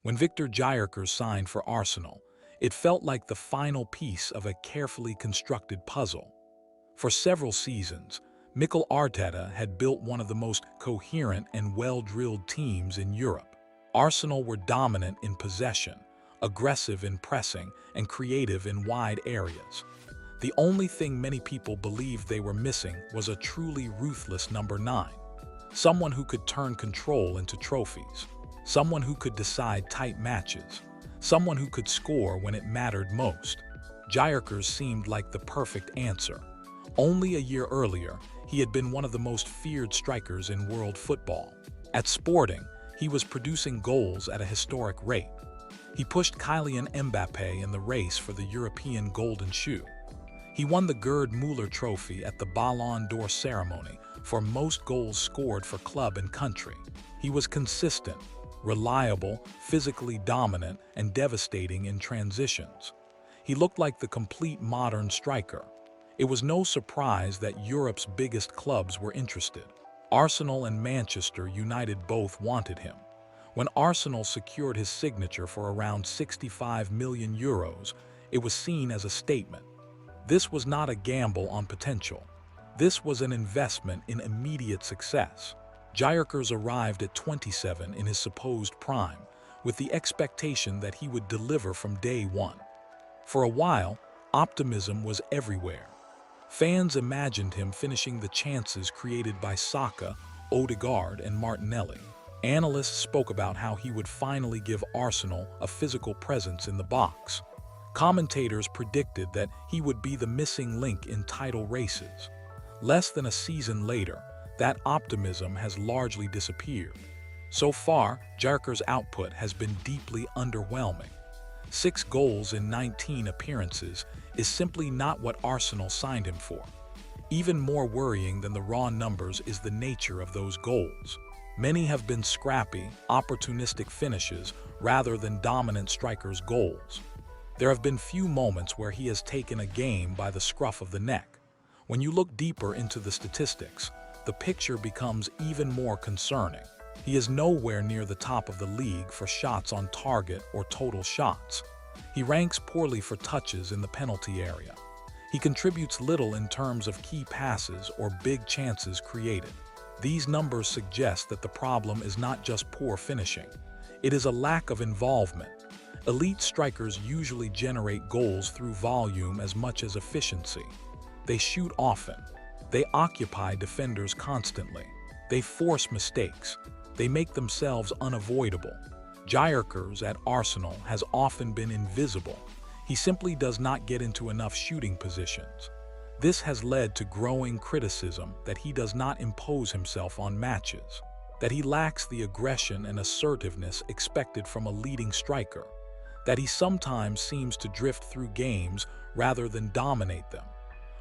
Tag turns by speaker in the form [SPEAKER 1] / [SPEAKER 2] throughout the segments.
[SPEAKER 1] When Victor Gyokeres signed for Arsenal, it felt like the final piece of a carefully constructed puzzle. For several seasons, Mikel Arteta had built one of the most coherent and well-drilled teams in Europe. Arsenal were dominant in possession, aggressive in pressing, and creative in wide areas. The only thing many people believed they were missing was a truly ruthless number 9. Someone who could turn control into trophies. Someone who could decide tight matches. Someone who could score when it mattered most. Gyokeres seemed like the perfect answer. Only a year earlier, he had been one of the most feared strikers in world football. At Sporting, he was producing goals at a historic rate. He pushed Kylian Mbappé in the race for the European Golden Shoe. He won the Gerd Müller Trophy at the Ballon d'Or ceremony for most goals scored for club and country. He was consistent, reliable, physically dominant, and devastating in transitions. He looked like the complete modern striker. It was no surprise that Europe's biggest clubs were interested. Arsenal and Manchester United both wanted him. When Arsenal secured his signature for around €65 million, it was seen as a statement. This was not a gamble on potential. This was an investment in immediate success. Gyokeres arrived at 27 in his supposed prime, with the expectation that he would deliver from day one. For a while, optimism was everywhere. Fans imagined him finishing the chances created by Saka, Odegaard, and Martinelli. Analysts spoke about how he would finally give Arsenal a physical presence in the box. Commentators predicted that he would be the missing link in title races. Less than a season later, that optimism has largely disappeared. So far, Gyokeres' output has been deeply underwhelming. 6 goals in 19 appearances is simply not what Arsenal signed him for. Even more worrying than the raw numbers is the nature of those goals. Many have been scrappy, opportunistic finishes rather than dominant strikers' goals. There have been few moments where he has taken a game by the scruff of the neck. When you look deeper into the statistics, the picture becomes even more concerning. He is nowhere near the top of the league for shots on target or total shots. He ranks poorly for touches in the penalty area. He contributes little in terms of key passes or big chances created. These numbers suggest that the problem is not just poor finishing. It is a lack of involvement. Elite strikers usually generate goals through volume as much as efficiency. They shoot often. They occupy defenders constantly. They force mistakes. They make themselves unavoidable. Gyokeres at Arsenal has often been invisible. He simply does not get into enough shooting positions. This has led to growing criticism that he does not impose himself on matches, that he lacks the aggression and assertiveness expected from a leading striker, that he sometimes seems to drift through games rather than dominate them.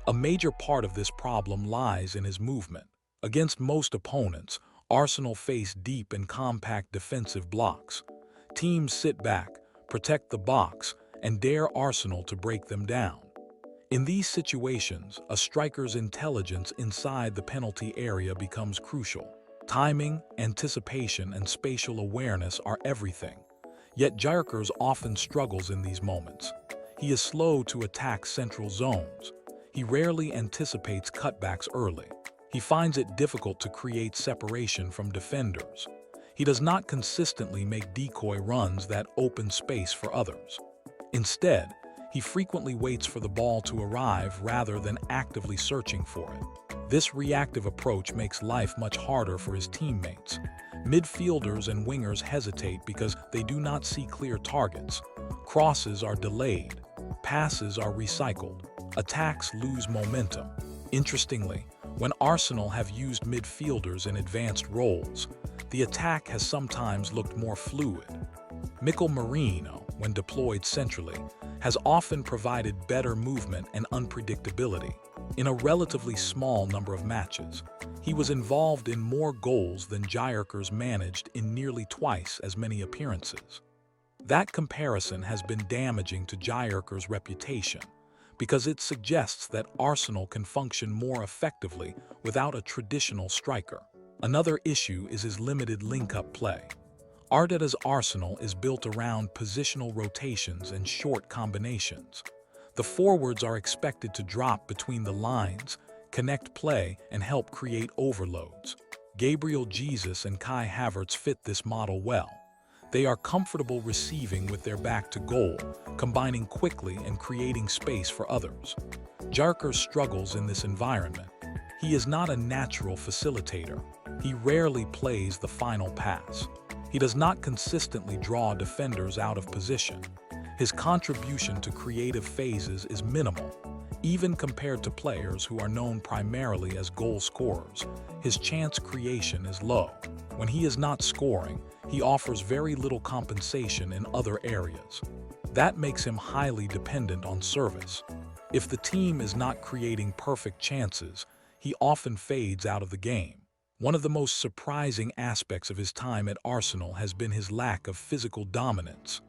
[SPEAKER 1] A major part of this problem lies in his movement. Against most opponents, Arsenal face deep and compact defensive blocks. Teams sit back, protect the box, and dare Arsenal to break them down. In these situations, a striker's intelligence inside the penalty area becomes crucial. Timing, anticipation, and spatial awareness are everything. Yet Gyokeres often struggles in these moments. He is slow to attack central zones. He rarely anticipates cutbacks early. He finds it difficult to create separation from defenders. He does not consistently make decoy runs that open space for others. Instead, he frequently waits for the ball to arrive rather than actively searching for it. This reactive approach makes life much harder for his teammates. Midfielders and wingers hesitate because they do not see clear targets. Crosses are delayed. Passes are recycled. Attacks lose momentum. Interestingly, when Arsenal have used midfielders in advanced roles, the attack has sometimes looked more fluid. Mikel Merino, when deployed centrally, has often provided better movement and unpredictability. In a relatively small number of matches, he was involved in more goals than Gyokeres managed in nearly twice as many appearances. That comparison has been damaging to Gyokeres' reputation because it suggests that Arsenal can function more effectively without a traditional striker. Another issue is his limited link-up play. Arteta's arsenal is built around positional rotations and short combinations. The forwards are expected to drop between the lines, connect play, and help create overloads. Gabriel Jesus and Kai Havertz fit this model well. They are comfortable receiving with their back to goal, combining quickly and creating space for others. Gyokeres struggles in this environment. He is not a natural facilitator. He rarely plays the final pass. He does not consistently draw defenders out of position. His contribution to creative phases is minimal. Even compared to players who are known primarily as goal scorers, his chance creation is low. When he is not scoring, he offers very little compensation in other areas. That makes him highly dependent on service. If the team is not creating perfect chances, he often fades out of the game. One of the most surprising aspects of his time at Arsenal has been his lack of physical dominance.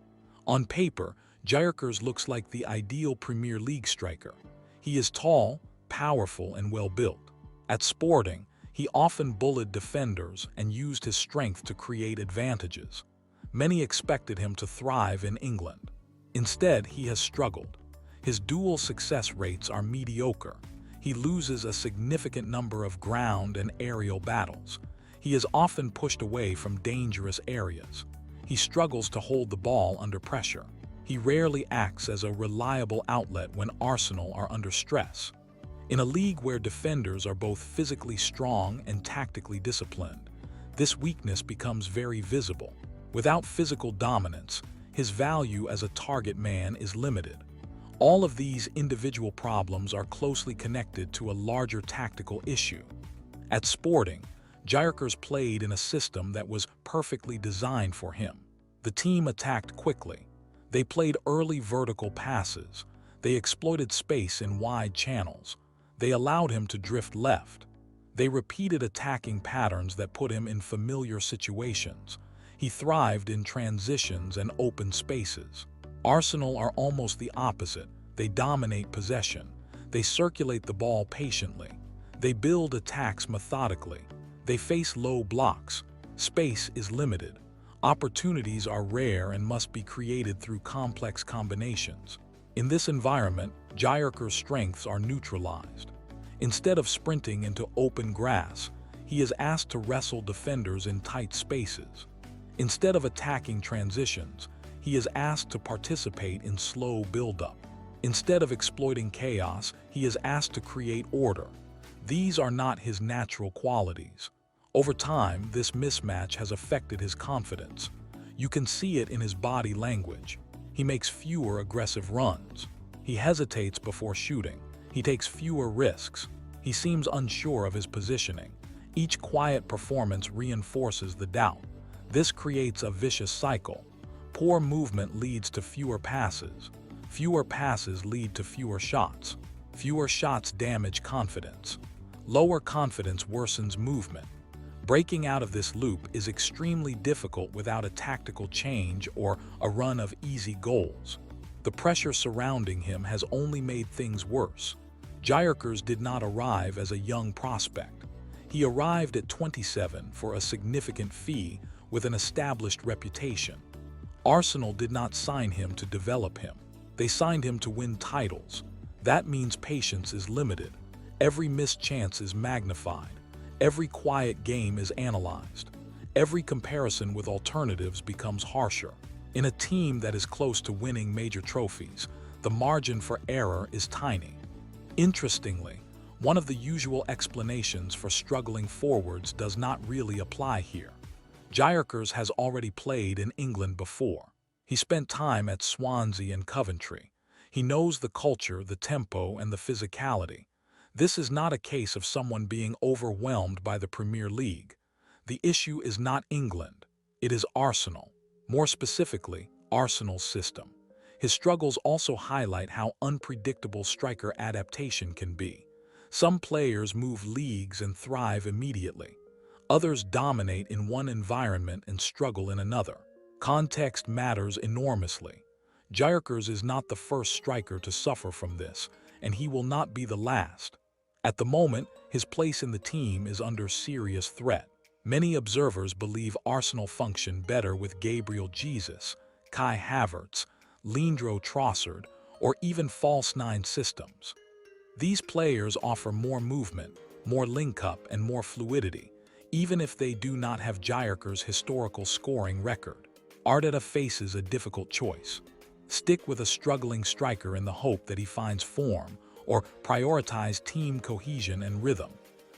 [SPEAKER 1] On paper, Gyokeres looks like the ideal Premier League striker. He is tall, powerful, and well-built. At Sporting, he often bullied defenders and used his strength to create advantages. Many expected him to thrive in England. Instead, he has struggled. His duel success rates are mediocre. He loses a significant number of ground and aerial battles. He is often pushed away from dangerous areas. He struggles to hold the ball under pressure. He rarely acts as a reliable outlet when Arsenal are under stress. In a league where defenders are both physically strong and tactically disciplined, this weakness becomes very visible. Without physical dominance, his value as a target man is limited. All of these individual problems are closely connected to a larger tactical issue. At Sporting, Gyokeres played in a system that was perfectly designed for him. The team attacked quickly. They played early vertical passes. They exploited space in wide channels. They allowed him to drift left. They repeated attacking patterns that put him in familiar situations. He thrived in transitions and open spaces. Arsenal are almost the opposite. They dominate possession. They circulate the ball patiently. They build attacks methodically. They face low blocks. Space is limited. Opportunities are rare and must be created through complex combinations. In this environment, Gyokeres' strengths are neutralized. Instead of sprinting into open grass, he is asked to wrestle defenders in tight spaces. Instead of attacking transitions, he is asked to participate in slow build-up. Instead of exploiting chaos, he is asked to create order. These are not his natural qualities. Over time, this mismatch has affected his confidence. You can see it in his body language. He makes fewer aggressive runs. He hesitates before shooting. He takes fewer risks. He seems unsure of his positioning. Each quiet performance reinforces the doubt. This creates a vicious cycle. Poor movement leads to fewer passes. Fewer passes lead to fewer shots. Fewer shots damage confidence. Lower confidence worsens movement. Breaking out of this loop is extremely difficult without a tactical change or a run of easy goals. The pressure surrounding him has only made things worse. Gyokeres did not arrive as a young prospect. He arrived at 27 for a significant fee with an established reputation. Arsenal did not sign him to develop him. They signed him to win titles. That means patience is limited. Every missed chance is magnified. Every quiet game is analyzed. Every comparison with alternatives becomes harsher. In a team that is close to winning major trophies, the margin for error is tiny. Interestingly, one of the usual explanations for struggling forwards does not really apply here. Gyokeres has already played in England before. He spent time at Swansea and Coventry. He knows the culture, the tempo, and the physicality. This is not a case of someone being overwhelmed by the Premier League. The issue is not England. It is Arsenal. More specifically, Arsenal's system. His struggles also highlight how unpredictable striker adaptation can be. Some players move leagues and thrive immediately. Others dominate in one environment and struggle in another. Context matters enormously. Gyokeres is not the first striker to suffer from this, and he will not be the last. At the moment, his place in the team is under serious threat. Many observers believe Arsenal function better with Gabriel Jesus, Kai Havertz, Leandro Trossard, or even false nine systems. These players offer more movement, more link-up, and more fluidity, even if they do not have Gyokeres' historical scoring record. Arteta faces a difficult choice. Stick with a struggling striker in the hope that he finds form, or prioritize team cohesion and rhythm.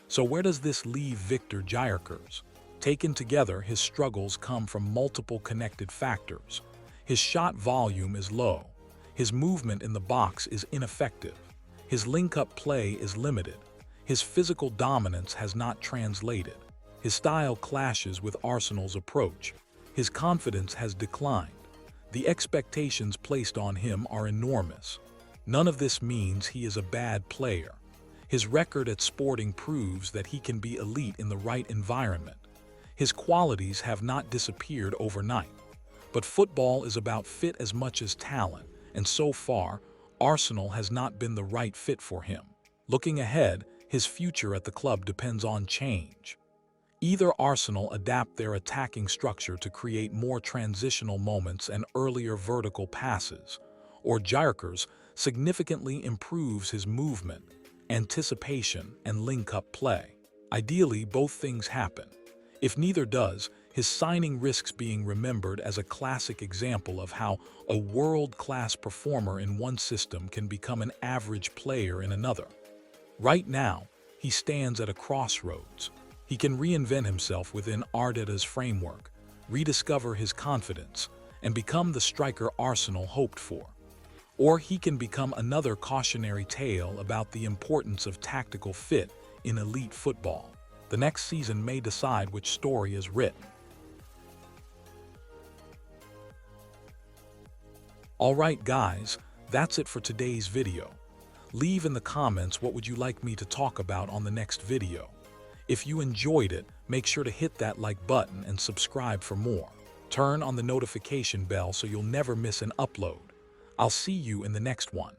[SPEAKER 1] So where does this leave Victor Gyokeres? Taken together, his struggles come from multiple connected factors. His shot volume is low. His movement in the box is ineffective. His link-up play is limited. His physical dominance has not translated. His style clashes with Arsenal's approach. His confidence has declined. The expectations placed on him are enormous. None of this means he is a bad player. His record at Sporting proves that he can be elite in the right environment. His qualities have not disappeared overnight. But football is about fit as much as talent, and so far, Arsenal has not been the right fit for him. Looking ahead, his future at the club depends on change. Either Arsenal adapt their attacking structure to create more transitional moments and earlier vertical passes, or Gyokeres significantly improves his movement, anticipation, and link-up play. Ideally, both things happen. If neither does, his signing risks being remembered as a classic example of how a world-class performer in one system can become an average player in another. Right now, he stands at a crossroads. He can reinvent himself within Arteta's framework, rediscover his confidence, and become the striker Arsenal hoped for. Or he can become another cautionary tale about the importance of tactical fit in elite football. The next season may decide which story is written. Alright guys, that's it for today's video. Leave in the comments what would you like me to talk about on the next video. If you enjoyed it, make sure to hit that like button and subscribe for more. Turn on the notification bell so you'll never miss an upload. I'll see you in the next one.